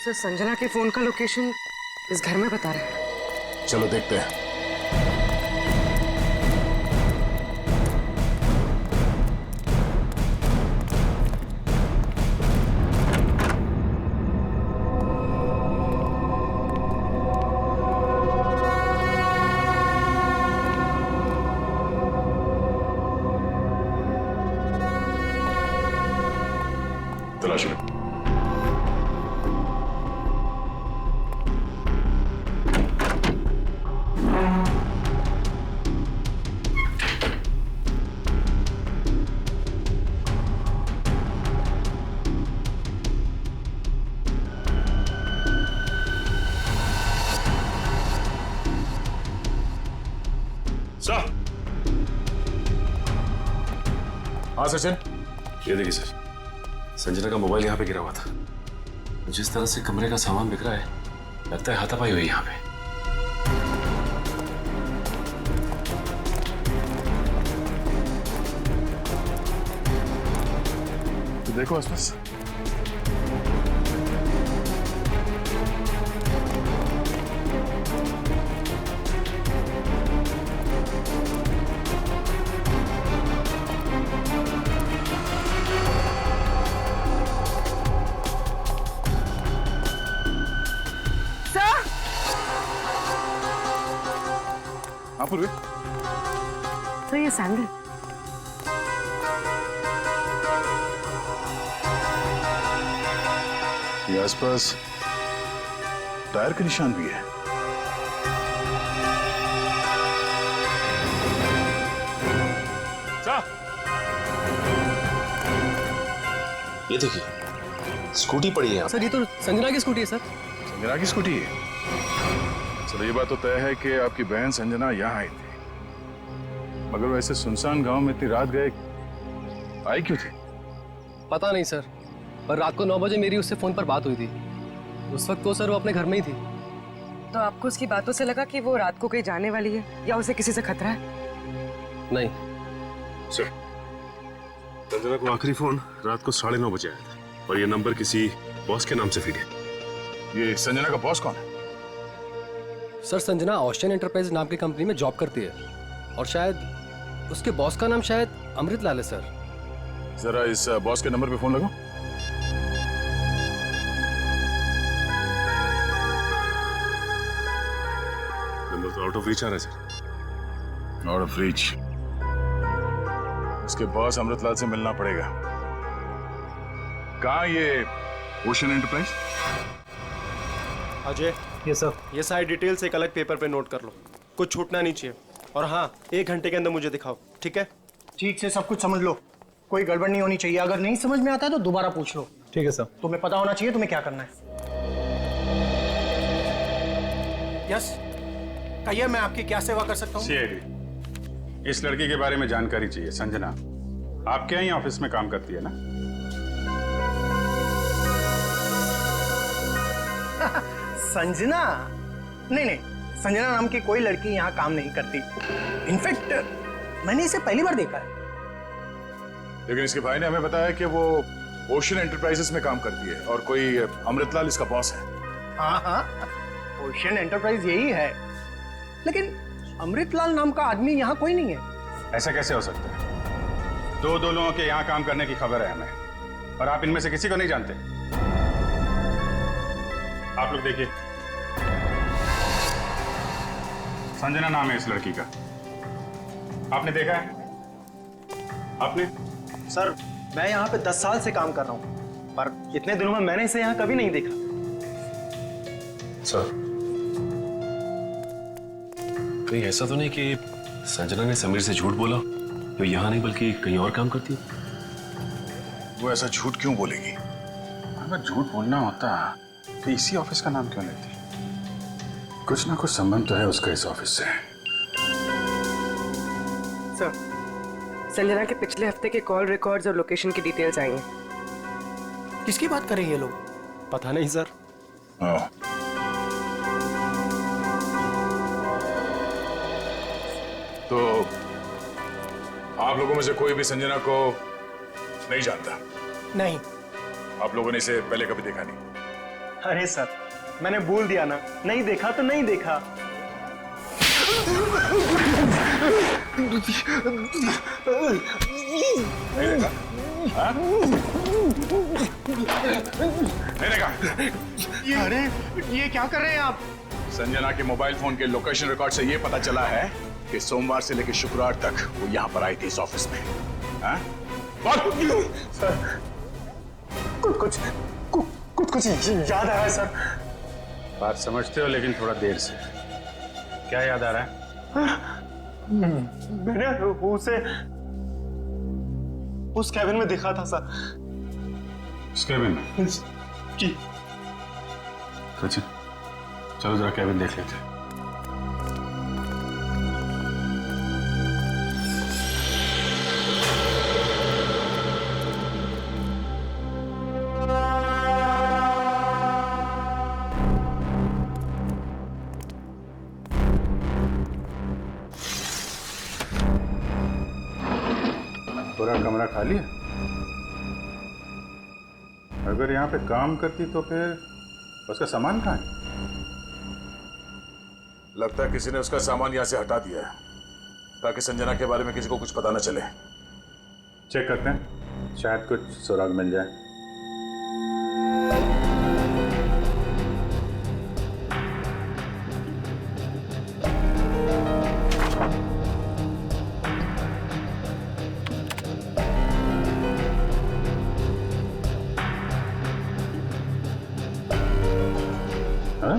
Sir Sanjana के phone का location इस घर में बता रहा है। चलो देखते हैं। तलाश लो। सर। हाँ सचिन। ये देखिए सर, संजना का मोबाइल यहाँ पे गिरा हुआ था। जिस तरह से कमरे का सामान बिखरा है, लगता है हाथापाई हुई यहाँ पे। तो देखो आसपास। हाँ पूर्वी। सर ये सैंडल। ये आसपास टायर के निशान भी है। सर। ये देखिए, स्कूटी पड़ी है यहाँ। सर ये तो संजना की स्कूटी है सर। संजना की स्कूटी है। चलो ये बात तो तय है कि आपकी बहन संजना यहाँ आई थी, मगर वैसे सुनसान गांव में इतनी रात गए आई क्यों थी? पता नहीं सर, पर रात को 9 बजे मेरी उससे फोन पर बात हुई थी। उस वक्त तो सर वो अपने घर में ही थी। तो आपको उसकी बातों से लगा कि वो रात को कहीं जाने वाली है या उसे किसी से खतरा है? नहीं सर, संजना को आखिरी फोन रात को 9:30 बजे आया था और ये नंबर किसी बॉस के नाम से फीड है। ये संजना का बॉस कौन है? सर, संजना ऑस्टिन एंटरप्राइज नाम की कंपनी में जॉब करती है और शायद उसके बॉस का नाम शायद अमृत लाल है सर। जरा इस बॉस के नंबर पे फोन लगाओ। नंबर तो आउट ऑफ रीच आ रहा है सर। Out of reach. उसके बॉस अमृतलाल से मिलना पड़ेगा। कहाँ ये ओशन एंटरप्राइज? अजय, ये सर, ये सारी डिटेल्स एक अलग पेपर पे नोट कर लो, कुछ छूटना नहीं चाहिए। और हाँ, 1 घंटे के अंदर मुझे दिखाओ, ठीक है? ठीक से सब कुछ समझ लो, कोई गड़बड़ नहीं होनी चाहिए। अगर नहीं समझ में आता है तो दोबारा पूछ लो। ठीक है सर। तुम्हें पता होना चाहिए तुम्हें क्या करना है। यस, कहिए मैं आपकी क्या सेवा कर सकता हूँ? सीआईडी, इस लड़की के बारे में जानकारी चाहिए। संजना आपके यहाँ ऑफिस में काम करती है ना? संजना? नहीं, संजना नाम की कोई लड़की यहाँ काम नहीं करती। इनफैक्ट मैंने इसे पहली बार देखा है। लेकिन इसके भाई ने हमें बताया कि वो ओशन एंटरप्राइजेस में काम करती है और कोई अमृतलाल इसका बॉस है। हाँ, ओशन एंटरप्राइज यही है, लेकिन अमृतलाल नाम का आदमी यहाँ कोई नहीं है। ऐसा कैसे हो सकता है? दो लोगों के यहाँ काम करने की खबर है हमें, और आप इनमें से किसी को नहीं जानते। आप लोग देखिए, संजना नाम है इस लड़की का। आपने देखा है? आपने? सर, मैं यहाँ पे 10 साल से काम कर रहा हूँ, पर इतने दिनों में मैंने इसे यहाँ कभी नहीं देखा। सर, कहीं ऐसा तो नहीं कि संजना ने समीर से झूठ बोला, तो यहाँ नहीं बल्कि कहीं और काम करती है? वो ऐसा झूठ क्यों बोलेगी? अगर झूठ बोलना होता तो इसी ऑफिस का नाम क्यों लेती? कुछ ना कुछ संबंध तो है उसका इस ऑफिस से। सर, संजना के पिछले हफ्ते के कॉल रिकॉर्ड्स और लोकेशन की डिटेल्स आई हैं। किसकी बात कर रहे हैं ये लोग? पता नहीं सर। तो आप लोगों में से कोई भी संजना को नहीं जानता? नहीं। आप लोगों ने इसे पहले कभी देखा नहीं? अरे सर, मैंने बोल दिया ना, नहीं देखा तो नहीं देखा। अरे ये क्या कर रहे हैं आप? संजना के मोबाइल फोन के लोकेशन रिकॉर्ड से ये पता चला है कि सोमवार से लेकर शुक्रवार तक वो यहाँ पर आई थी इस ऑफिस में। हाँ? बोल। सर, कुछ याद आ रहा है सर। बात समझते हो लेकिन थोड़ा देर से। क्या याद आ रहा है? मैंने उसे उस कैबिन में देखा था सर। उस कैबिन में? जी। सचिन, चलो जरा कैबिन देख लेते हैं। पूरा कमरा खाली है? अगर यहाँ पे काम करती तो फिर उसका सामान कहाँ है? लगता है किसी ने उसका सामान यहाँ से हटा दिया है ताकि संजना के बारे में किसी को कुछ पता न चले। चेक करते हैं, शायद कुछ सुराग मिल जाए। हाँ?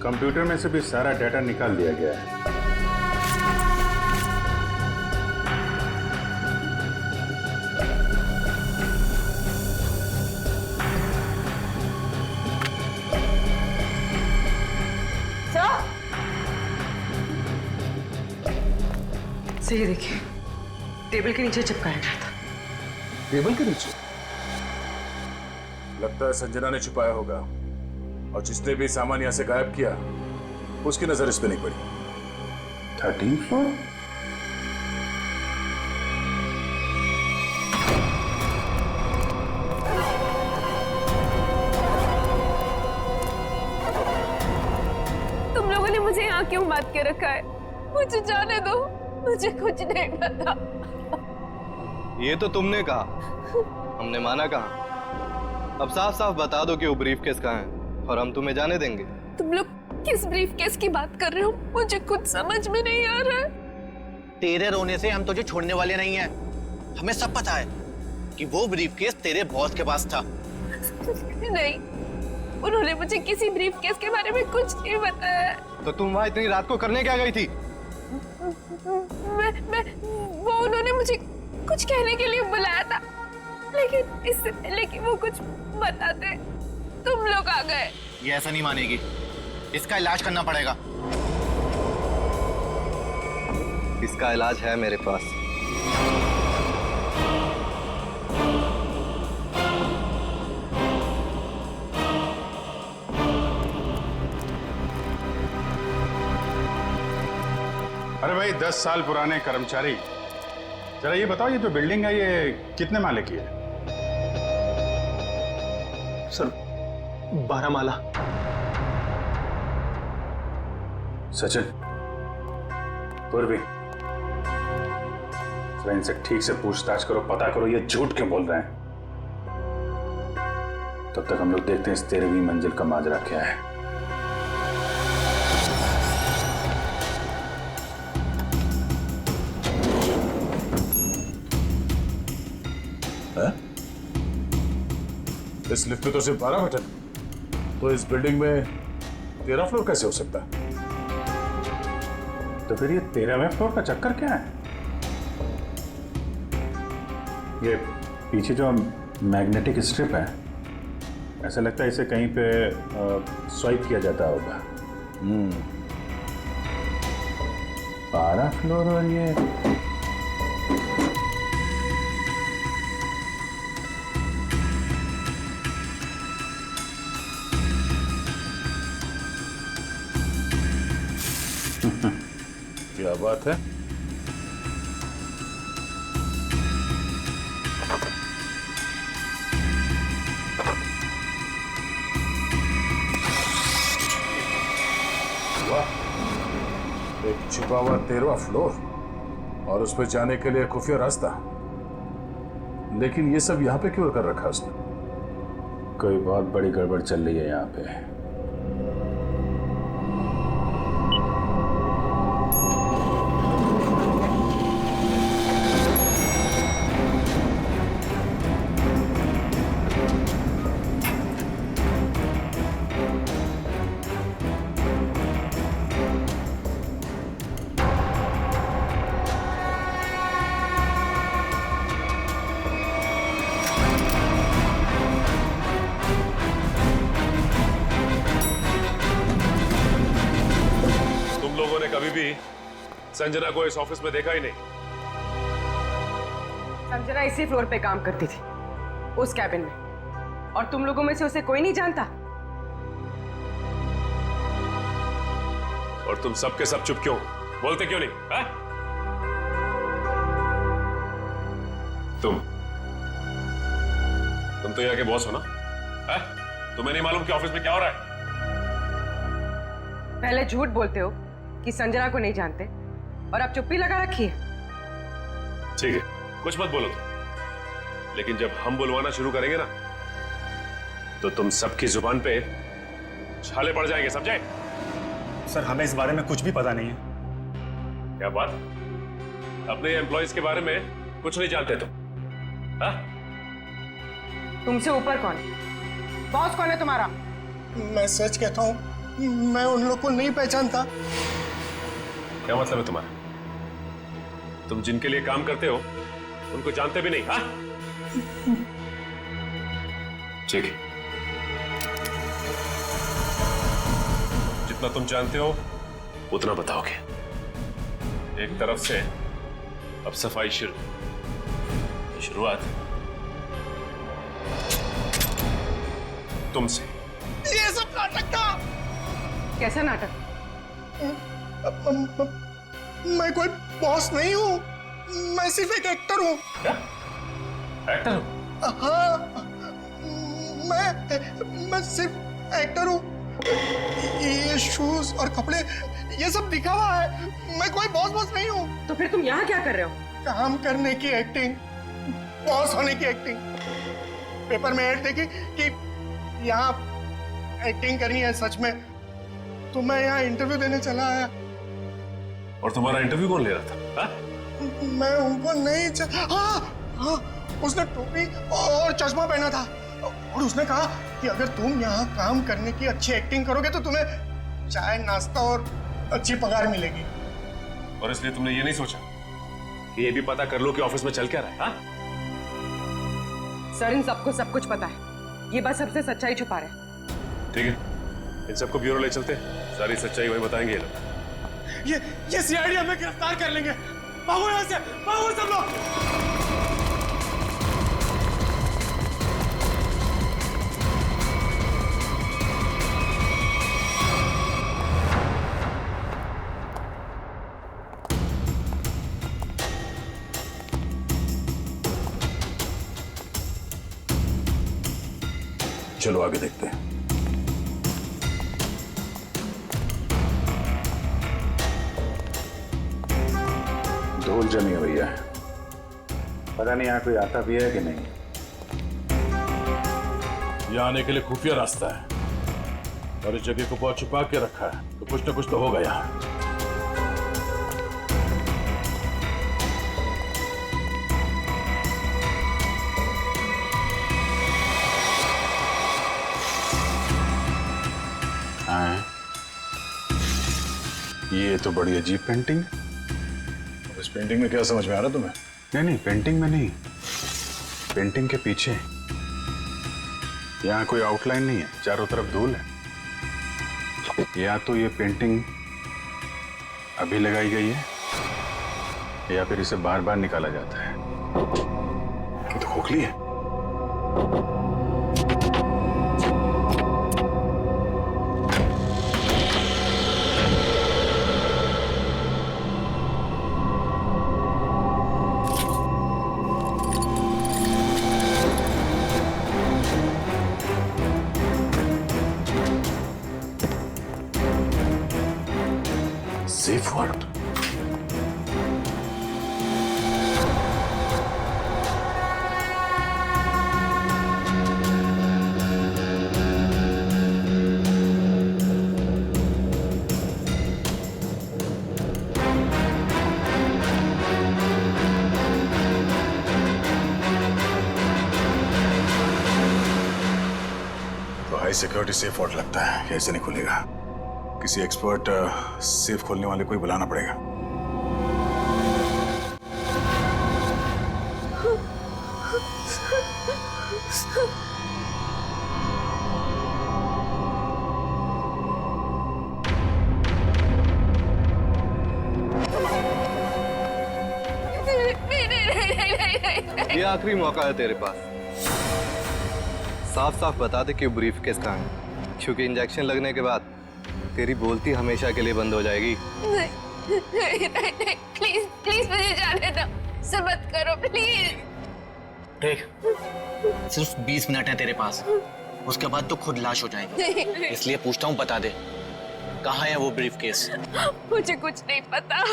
कंप्यूटर में से भी सारा डाटा निकाल दिया गया है। सही देखिए, टेबल के नीचे चिपकाया गया था। टेबल के नीचे? लगता है संजना ने छुपाया होगा और जिसने भी सामान यहाँ से गायब किया उसकी नजर इस पे नहीं पड़ी। 13th floor? तुम लोगों ने मुझे यहाँ क्यों बात के रखा है? मुझे जाने दो, मुझे कुछ नहीं पता। ये तो तुमने कहा, हमने माना कहा। अब साफ साफ बता दो कि वो ब्रीफ केस कहाँ है और हम तुम्हें जाने देंगे। तुम लोग किस ब्रीफ केस की बात कर रहे हो? मुझे कुछ समझ में नहीं आ रहा है। तेरे रोने से हम तुझे छोड़ने वाले नहीं हैं। हमें सब पता है कि वो ब्रीफ केस तेरे बॉस के पास था। नहीं, उन्होंने मुझे किसी ब्रीफ केस के बारे में कुछ नहीं बताया। तो तुम वहां इतनी रात को करने क्या गई थी? वो उन्होंने मुझे कुछ कहने के लिए बुलाया था, लेकिन इससे पहले कि वो कुछ बताते तुम लोग आ गए। ये ऐसा नहीं मानेगी, इसका इलाज करना पड़ेगा। इसका इलाज है मेरे पास। अरे भाई, 10 साल पुराने कर्मचारी, जरा ये बताओ, ये जो बिल्डिंग है ये कितने माले की है? सर, 12 माला। सचिन, पूर्वी, जरा इनसे ठीक से पूछताछ करो, पता करो ये झूठ क्यों बोल रहे हैं। तब तक हम लोग देखते हैं इस 13वीं मंजिल का माजरा क्या है। इस लिफ्ट में तो सिर्फ 12 बटन, तो इस बिल्डिंग में 13 फ्लोर कैसे हो सकता है? तो फिर ये 13वें फ्लोर का चक्कर क्या है? ये पीछे जो मैग्नेटिक स्ट्रिप है, ऐसा लगता है इसे कहीं पे स्वाइप किया जाता होगा। 12 फ्लोर और ये क्या बात है? छुपा हुआ 13वां फ्लोर और उस पर जाने के लिए खुफिया रास्ता। लेकिन ये सब यहाँ पे क्यों कर रखा उसने? कोई बहुत बड़ी गड़बड़ चल रही है यहाँ पे। तुम लोगों ने कभी भी संजना को इस ऑफिस में देखा ही नहीं। संजना इसी फ्लोर पे काम करती थी, उस कैबिन में, और तुम लोगों में से उसे कोई नहीं जानता। और तुम सब के सब चुप क्यों? बोलते क्यों नहीं? है? तुम तो यहाँ के बॉस हो ना? है? तुम्हें नहीं मालूम कि ऑफिस में क्या हो रहा है? पहले झूठ बोलते हो कि संजना को नहीं जानते, और अब चुप्पी लगा रखी है। ठीक है, कुछ मत बोलो तुम। लेकिन जब हम बुलवाना शुरू करेंगे ना, तो तुम सबकी जुबान पे छाले पड़ जाएंगे, समझे? सर, हमें इस बारे में कुछ भी पता नहीं है। क्या बात? अपने एम्प्लॉइज के बारे में कुछ नहीं जानते तुम? हाँ? तुमसे ऊपर कौन? बॉस कौन है तुम्हारा? मैं सच कहता हूँ, मैं उन लोग को नहीं पहचानता। क्या मतलब है तुम्हारा? तुम जिनके लिए काम करते हो उनको जानते भी नहीं? हाँ? ठीक है, जितना तुम जानते हो उतना बताओगे। एक तरफ से अब सफाई शुरुआत तुमसे। ये सब नाटक था। कैसा नाटक? मैं कोई बॉस नहीं हूँ, मैं सिर्फ एक एक्टर हूँ। क्या? एक्टर हो? हाँ, मैं सिर्फ एक्टर हूँ। ये शूज और कपड़े ये सब दिखा हुआ है, मैं कोई बॉस नहीं हूँ। तो फिर तुम यहाँ क्या कर रहे हो? काम करने की एक्टिंग, बॉस होने की एक्टिंग। पेपर में ऐड देखी कि यहाँ एक्टिंग करनी है सच में, तो मैं यहाँ इंटरव्यू देने चला आया। और तुम्हारा इंटरव्यू कौन ले रहा था? हा? मैं उनको नहीं हाँ, उसने टोपी और चश्मा पहना था, और उसने कहा कि अगर तुम यहाँ काम करने की अच्छी एक्टिंग करोगे तो तुम्हें चाय, नाश्ता और अच्छी पगार मिलेगी। और इसलिए तुमने ये नहीं सोचा कि ये भी पता कर लो कि ऑफिस में चल क्या रहा है? हा? सर, इन सबको सब कुछ पता है, ये बस सबसे सच्चाई छुपा रहे हैं। ठीक है, इन सबको ब्यूरो ले चलते हैं, सारी सच्चाई वही बताएंगे ये लोग। ये सीआईडी हमें गिरफ्तार कर लेंगे। भागो यहाँ से, भागो सब लोग। चलो आगे देखते हैं। धूल जमी हुई है, पता नहीं यहाँ कोई आता भी है कि नहीं। यहाँ आने के लिए खुफिया रास्ता है, और इस जगह को बहुत छुपा के रखा है, तो कुछ ना कुछ तो होगा यहाँ। ये तो बड़ी अजीब पेंटिंग। इस पेंटिंग में क्या समझ में आ रहा तुम्हें? नहीं, पेंटिंग में नहीं, पेंटिंग के पीछे। यहाँ कोई आउटलाइन नहीं है, चारों तरफ धूल है। या तो ये पेंटिंग अभी लगाई गई है, या फिर इसे बार बार निकाला जाता है। ये तो खोखली है। Safe word. High security safe vault लगता है, ये ऐसे नहीं खुलेगा। किसी एक्सपर्ट सेफ खोलने वाले को ही बुलाना पड़ेगा। ये आखिरी मौका है तेरे पास। साफ साफ बता दे कि ब्रीफ केस कहाँ है, क्योंकि इंजेक्शन लगने के बाद तेरी बोलती हमेशा के लिए बंद हो जाएगी। नहीं, प्लीज प्लीज मुझे जाने दो, सब मत करो प्लीज। देख, सिर्फ 20 मिनट है तेरे पास, उसके बाद तो खुद लाश हो जाएगी। इसलिए पूछता हूँ, बता दे कहाँ है वो ब्रीफ केस? मुझे कुछ नहीं पता।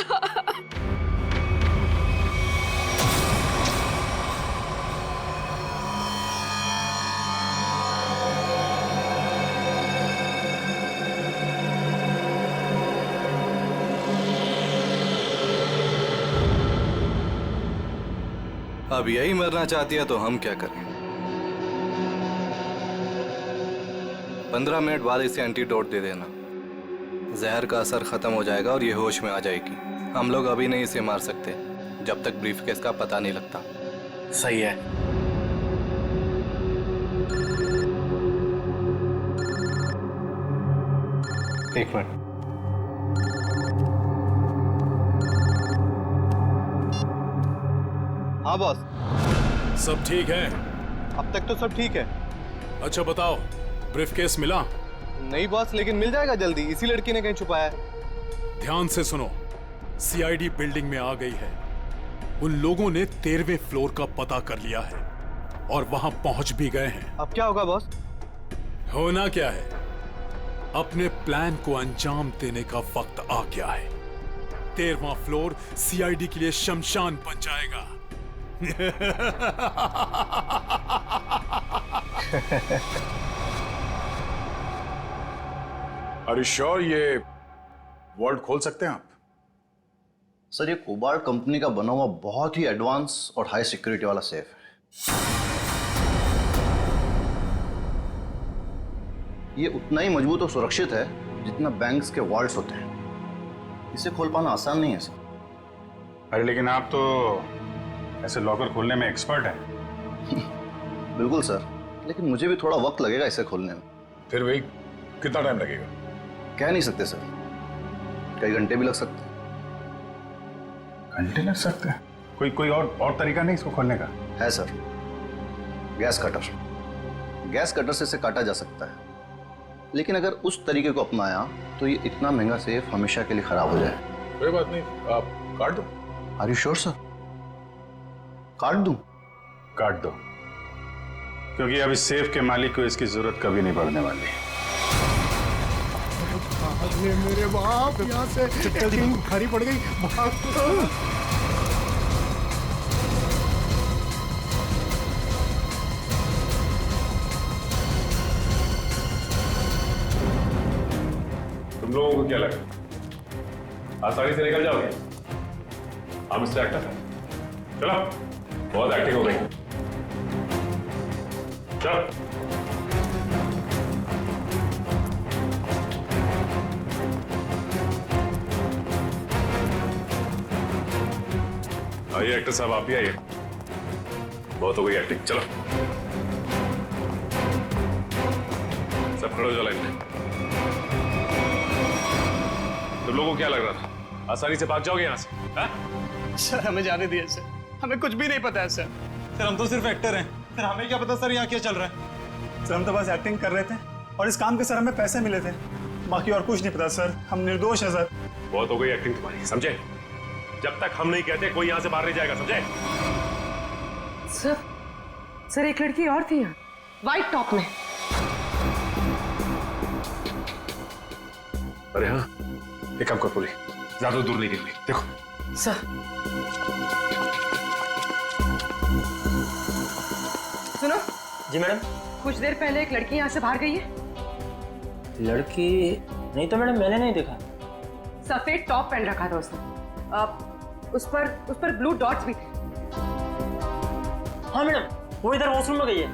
अब यही मरना चाहती है तो हम क्या करें? 15 मिनट बाद इसे एंटीडोट दे देना, जहर का असर खत्म हो जाएगा और ये होश में आ जाएगी। हम लोग अभी नहीं इसे मार सकते जब तक ब्रीफकेस का पता नहीं लगता। सही है। एक मिनट। हाँ बॉस, सब ठीक है? अब तक तो सब ठीक है। अच्छा बताओ, ब्रीफकेस मिला? नहीं बॉस, लेकिन मिल जाएगा जल्दी। इसी लड़की ने कहीं छुपाया है। ध्यान से सुनो, सीआईडी बिल्डिंग में आ गई है। उन लोगों ने 13वें फ्लोर का पता कर लिया है और वहां पहुंच भी गए हैं। अब क्या होगा बॉस? होना क्या है, अपने प्लान को अंजाम देने का वक्त आ गया है। 13वां फ्लोर सीआईडी के लिए शमशान बन जाएगा। Are you sure ये वॉल्ट खोल सकते हैं आप? सर, ये कोबाल्ट कंपनी का बना हुआ बहुत ही एडवांस और हाई सिक्योरिटी वाला सेफ है। ये उतना ही मजबूत और सुरक्षित है जितना बैंक्स के वॉल्ट्स होते हैं। इसे खोल पाना आसान नहीं है सर। अरे लेकिन आप तो ऐसे लॉकर खोलने में एक्सपर्ट हैं। बिल्कुल सर, लेकिन मुझे भी थोड़ा वक्त लगेगा इसे खोलने में। फिर वही कितना टाइम लगेगा? कह नहीं सकते सर, कई घंटे भी लग सकते हैं। घंटे लग सकते हैं? कोई और तरीका नहीं इसको खोलने का? है sir, gas cutter. Gas cutter से इसे काटा जा सकता है, लेकिन अगर उस तरीके को अपनाया तो ये इतना महंगा सेफ हमेशा के लिए खराब हो जाए। कोई बात नहीं, आप काट दो। Are you sure sir? काट दूं? काट दो, क्योंकि अब इस सेफ के मालिक को इसकी जरूरत कभी नहीं पड़ने वाली। अरे मेरे बाप, यहाँ से एक्टिंग भारी पड़ गई। तुम लोगों को क्या लगा आसानी से निकल जाओगे? हम इससे एक्टर हैं। चलो, बहुत एक्टिंग हो गई। चलो। आइए एक्टर साहब, आप भी आइए। बहुत हो गई एक्टिंग, चलो सब खड़े हो जाओ लाइन में। तुम लोगों को क्या लग रहा था आसानी से भाग जाओगे यहाँ से? हा? सर हमें जाने दिए सर, हमें कुछ भी नहीं पता है सर। सर हम तो सिर्फ एक्टर हैं, सर हमें क्या पता सर यहाँ क्या चल रहा है। सर हम तो बस एक्टिंग कर रहे थे और इस काम के सर हमें पैसे मिले थे, बाकी और कुछ नहीं पता सर। हम निर्दोष हैं सर। बहुत हो गई एक्टिंग तुम्हारी, समझे? जब तक हम नहीं कहते कोई यहाँ से बाहर नहीं जाएगा, समझे? सर एक लड़की और थी यहाँ, व्हाइट टॉप में। अरे हाँ, एक काम कर पूरी, ज्यादा दूर नहीं निकली। देखो सर, सुनो। जी मैडम। कुछ देर पहले एक लड़की यहाँ से बाहर गई है। लड़की नहीं तो मैडम, मैंने नहीं देखा। सफेद टॉप पहन रखा था उसने। उस पर ब्लू डॉट्स भी थे। हाँ मैडम, वो इधर वॉशरूम में गई है।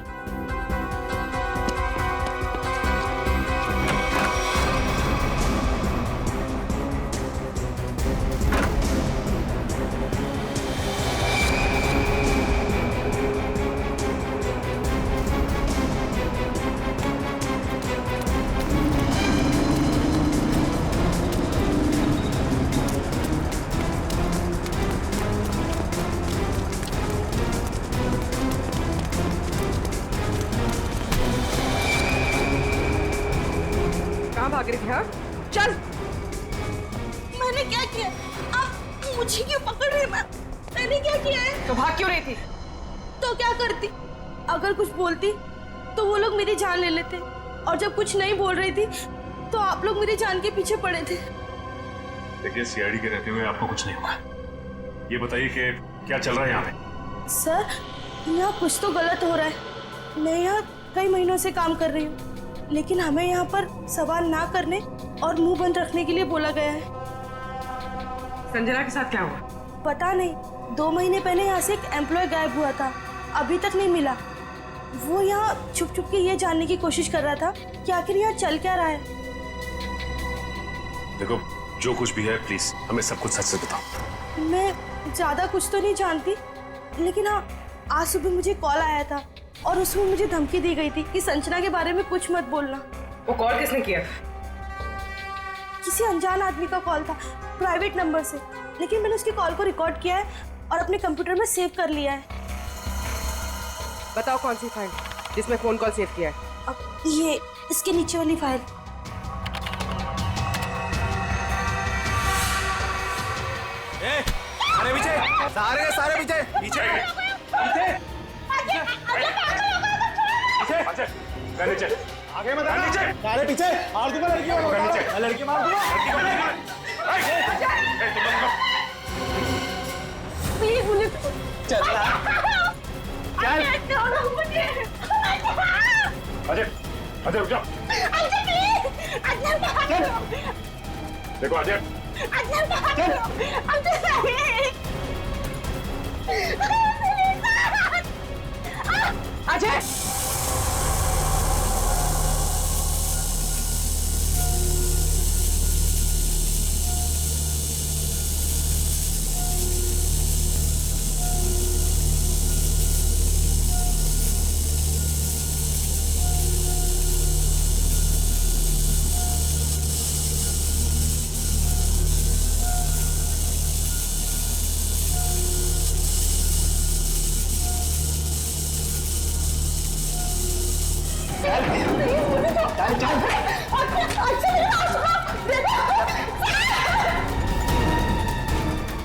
भाग रही थी? हाँ चल। मैंने क्या किया? आप मुझे क्यों पकड़ रहे हैं? मैंने क्या किया है? तो भाग क्यों रही थी? तो क्या करती? अगर कुछ बोलती तो वो लोग मेरी जान ले लेते, और जब कुछ नहीं बोल रही थी तो आप लोग मेरी जान के पीछे पड़े थे। देखिए सीआईडी के रहते हुए आपको कुछ नहीं होगा। ये बताइए कि क्या चल रहा है यहाँ पे? सर, यहाँ कुछ तो गलत हो रहा है। मैं यहाँ कई महीनों से काम कर रही हूँ, लेकिन हमें यहाँ पर सवाल ना करने और मुंह बंद रखने के लिए बोला गया है। संजना के साथ क्या हुआ? पता नहीं, 2 महीने पहले यहाँ से एक एम्प्लॉय गायब हुआ था, अभी तक नहीं मिला। वो यहाँ छुप छुप के ये जानने की कोशिश कर रहा था कि आखिर यहाँ चल क्या रहा है। देखो, जो कुछ भी है प्लीज हमें सब कुछ सच से बताओ। मैं ज्यादा कुछ तो नहीं जानती, लेकिन हाँ, आज सुबह मुझे कॉल आया था और उसमें मुझे धमकी दी गई थी कि संजना के बारे में कुछ मत बोलना। वो कॉल किसने किया? किसी अनजान आदमी का कॉल था, प्राइवेट नंबर से, लेकिन मैंने उसकी कॉल को रिकॉर्ड किया है और अपने कंप्यूटर में सेव कर लिया है। बताओ कौन सी फाइल जिसमें फोन कॉल सेव किया है? अब ये इसके नीचे वाली फाइल। अरे पीछे, सारे पीछे पीछे नीचे आगे मत आना। सारे पीछे मार दूंगा लड़की को, लड़की मार दूंगा। प्लीज मुझे चल अजय, अजय रुक जाओ। देखो अजय, अजय!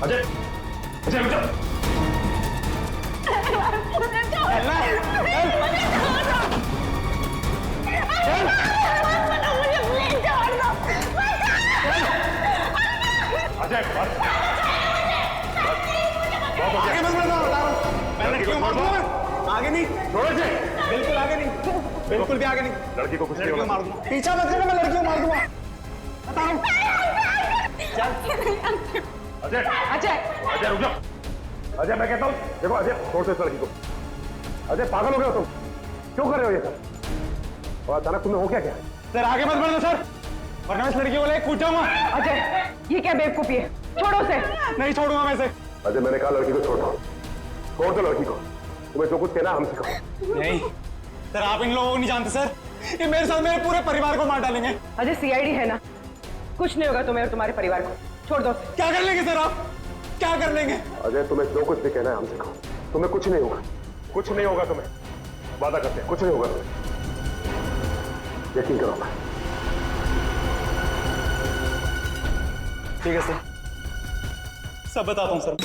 अजय, अजय रुक जाओ। अजय आगे मत बढ़ो, बता रहा हूँ। मैं लड़की को मार दूंगा। आगे नहीं, बिल्कुल आगे नहीं, बिल्कुल भी आगे नहीं। लड़की को कुछ नहीं लड़की को होगा। मार दूंगा। पीछा मत करना, मैं लड़की को मार दूंगा, बता रहा हूँ। अजय, अजय! अजय रुक जाओ। अजय मैं कहता हूँ, देखो अजय छोड़ दो इस लड़की को। अजय पागल हो गए हो तुम? क्यों कर रहे हो ये सब? और अचानक तुम्हें हो क्या क्या? सर आगे मत बढ़ो सर, वरना मैं इस लड़की को लेकर कूद जाऊंगा। अजय, ये क्या बेवकूफी है? छोड़ो उसे। नहीं छोड़ूंगा मैं इसे। अजय मैंने कहा लड़की को छोड़ दो, छोड़ दो लड़की को। तुम्हें जो कुछ कहना हमसे कहो। नहीं सर, आप इन लोगों को नहीं जानते सर, ये मेरे साथ मेरे पूरे परिवार को मार डालेंगे। अजय सीआईडी है ना, कुछ नहीं होगा तुम्हें और तुम्हारे परिवार को। छोड़ दो। क्या कर लेंगे सर आप, क्या कर लेंगे? अजय तुम्हें जो कुछ भी कहना है हमसे कहो, तुम्हें कुछ नहीं होगा, कुछ नहीं होगा तुम्हें, वादा करते हैं कुछ नहीं होगा तुम्हें, यकीन करो। ठीक है सर, सब बताता हूँ सर।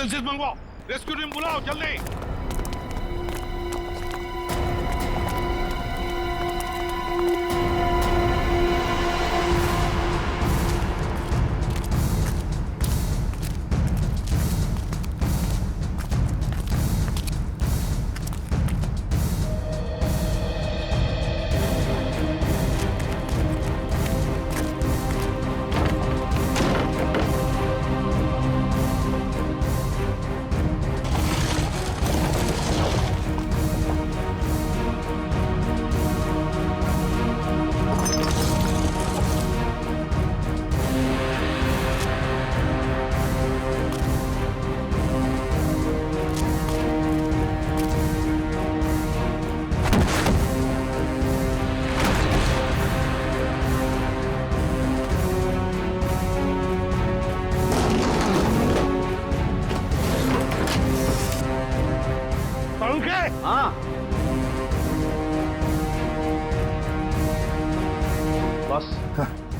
एम्बुलेंसेस मंगवाओ, रेस्क्यू टीम बुलाओ जल्दी। हाँ बस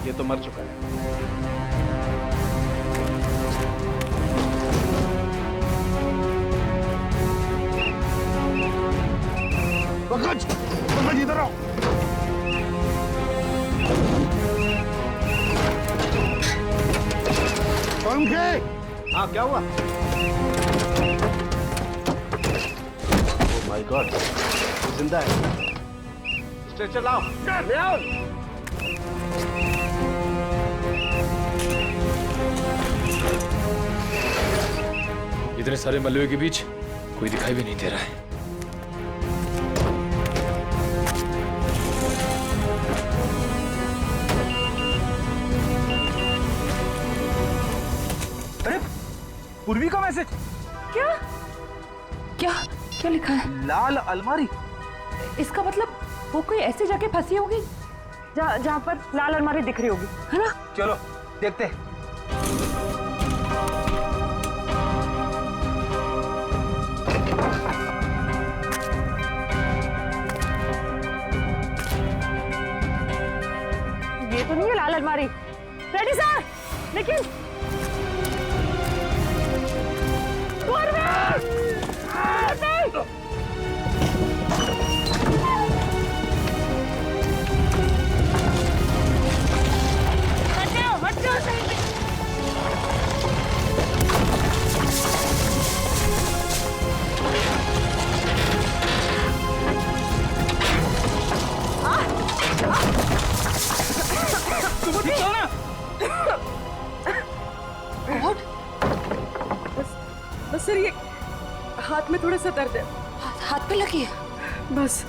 ये तो मर चुका है। पंकज, पंकज इधर आओ। पंकज, हाँ क्या हुआ? माय गॉड, जिंदा है। स्ट्रेचर लाओ। इतने सारे मलबे के बीच कोई दिखाई भी नहीं दे रहा है। अरे पूर्वी का मैसेज। क्या क्या क्या लिखा है? लाल अलमारी। इसका मतलब वो कोई ऐसी जगह फंसी होगी जहाँ पर लाल अलमारी दिख रही होगी, है ना? चलो देखते हैं। ये तो नहीं है लाल अलमारी। रेडी सर, लेकिन बस सर, ये हाथ में थोड़ा सा दर्द है। हाथ पे लगी है? बस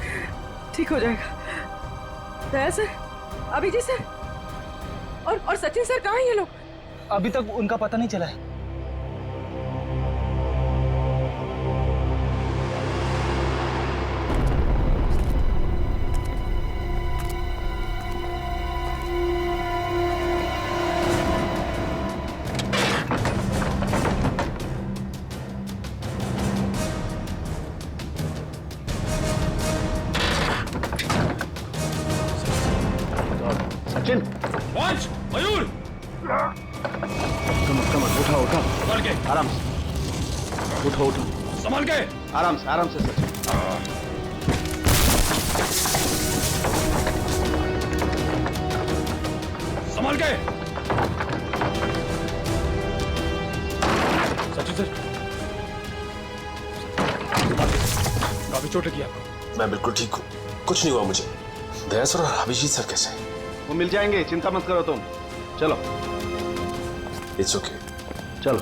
ठीक हो जाएगा। दया सर, अभिजीत सर और सचिन सर कहाँ हैं ये लोग? अभी तक उनका पता नहीं चला है। सचिन, पंच, मयूर, कम उठा उठा, संभाल के, आराम से उठो उठो, संभाल के, आराम से सचिन। संभाल के। सचिन सर, काफी चोट लगी आपको। मैं बिल्कुल ठीक हूँ, कुछ नहीं हुआ मुझे। दया सर और अभिजीत सर कैसे हैं? वो मिल जाएंगे, चिंता मत करो तुम। चलो इट्स ओके। चलो।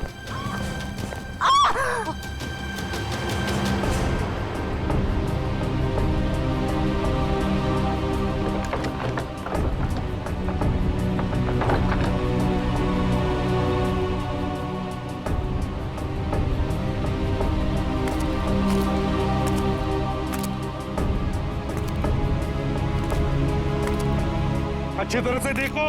अच्छी तरह से देखो।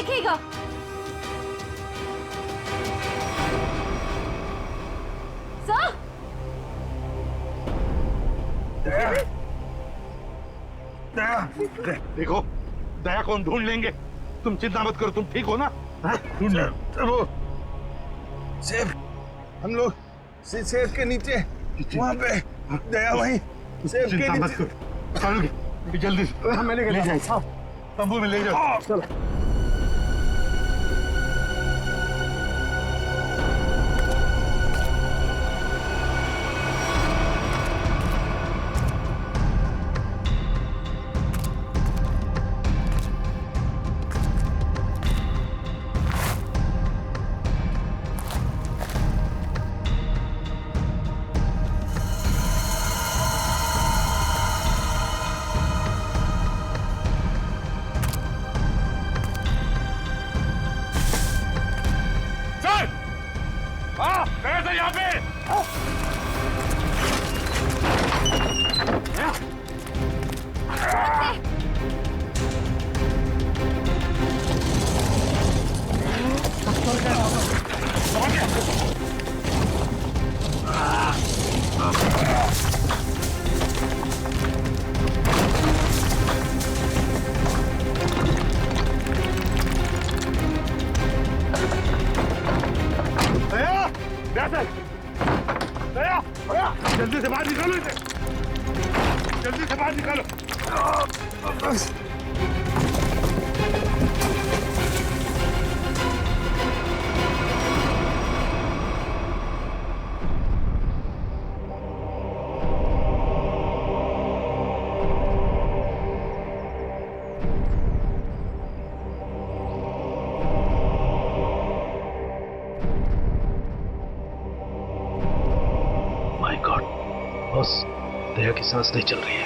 देखेगा। सर देखो, दया कौन ढूंढ लेंगे, तुम चिंता मत करो, तुम ठीक हो ना? ढूंढ वो सेब, हम लोग सेब के नीचे वहाँ पे दया भाई सेब के चिंता मत नीचे। करो, चलो जल्दी मैंने ले जाओ, तंबू में ले जाओ। चलो यहाँ पे जल्दी से बाहर निकालो इसे, जल्दी से बाहर निकालो। माय गॉड बॉस, दया की सांस नहीं चल रही है।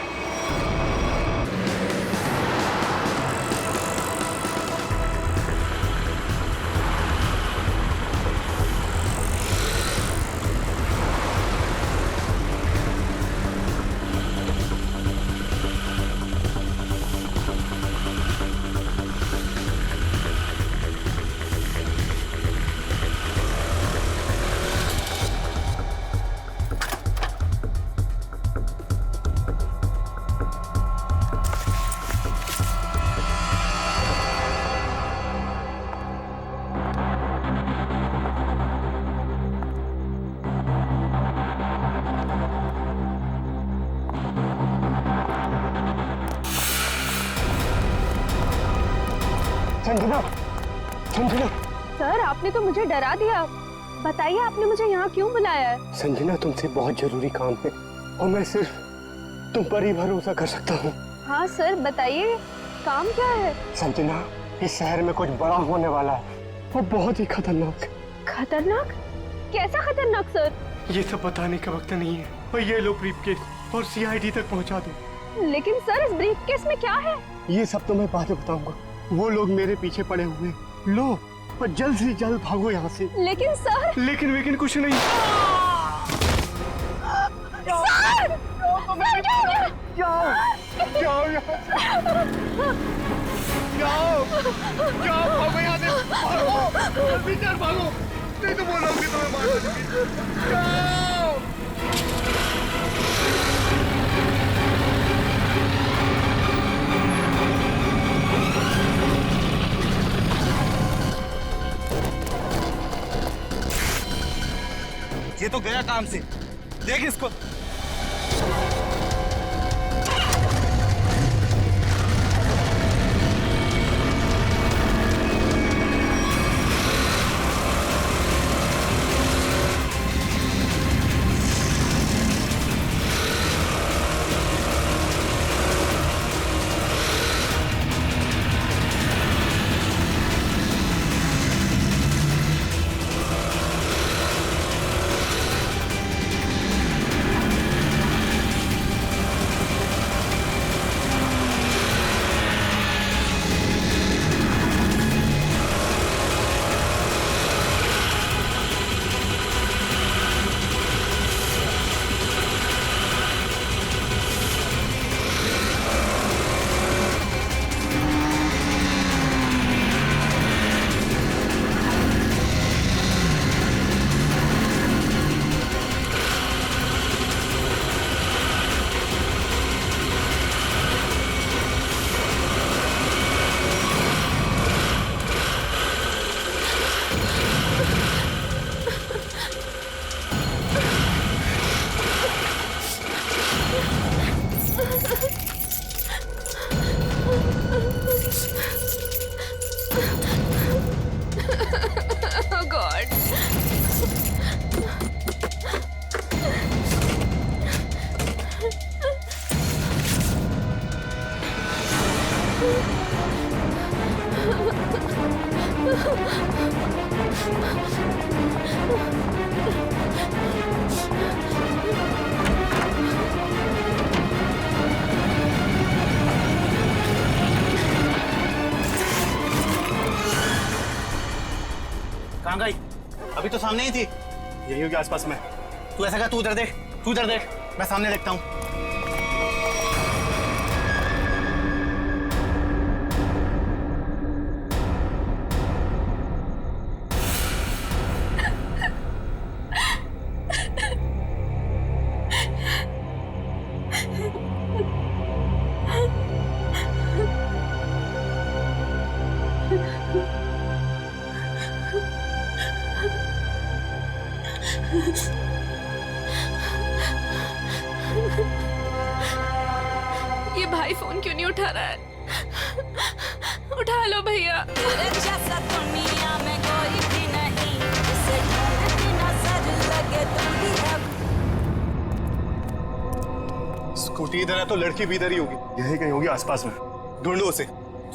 संजना, संजना, सर आपने तो मुझे डरा दिया। बताइए आपने मुझे यहाँ क्यों बुलाया है? संजना तुमसे बहुत जरूरी काम है और मैं सिर्फ तुम पर ही भरोसा कर सकता हूँ। हाँ सर बताइए, काम क्या है? संजना, इस शहर में कुछ बड़ा होने वाला है, वो बहुत ही खतरनाक। खतरनाक? कैसा खतरनाक सर? ये सब बताने का वक्त नहीं है और ये लो ब्रीफकेस और सीआईडी तक पहुँचा दो। लेकिन सर इस ब्रीफकेस में क्या है? ये सब तो मैं बाद में बताऊंगा। वो लोग मेरे पीछे पड़े हुए, लो और जल्द से जल्द भागो यहाँ से। लेकिन सर। लेकिन कुछ नहीं। सर! जाओ भागो यहाँ से, भागो जल्दी भागो, नहीं तो वो लोग भी तुम्हें मार देंगे। जाओ। ये तो गया काम से, देख इसको। Oh God. कहाँ गई? अभी तो सामने ही थी। यही होगी आसपास में। तू ऐसा कर, तू उधर देख, तू उधर देख, मैं सामने देखता हूँ। ये भाई फोन क्यों नहीं उठा रहा है? उठा लो भैया। स्कूटी इधर है तो लड़की भी इधर ही होगी। यही कहीं होगी आसपास में। ढूंढो उसे,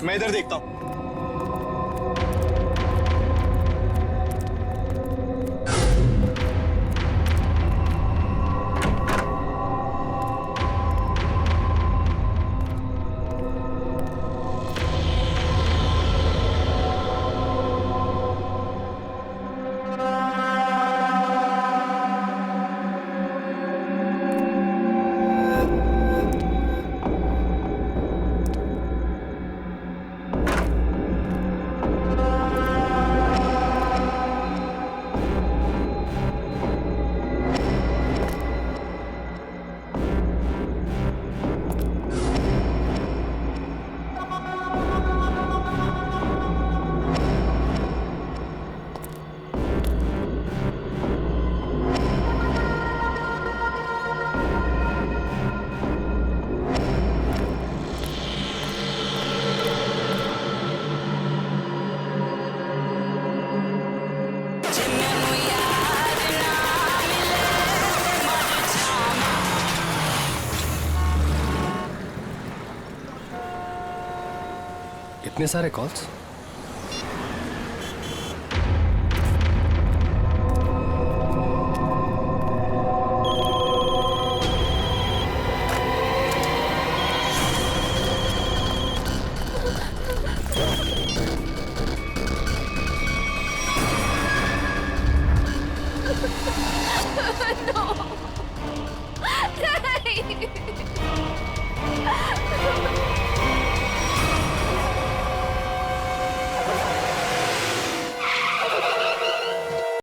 मैं इधर देखता हूँ। इतने सारे कॉल्स?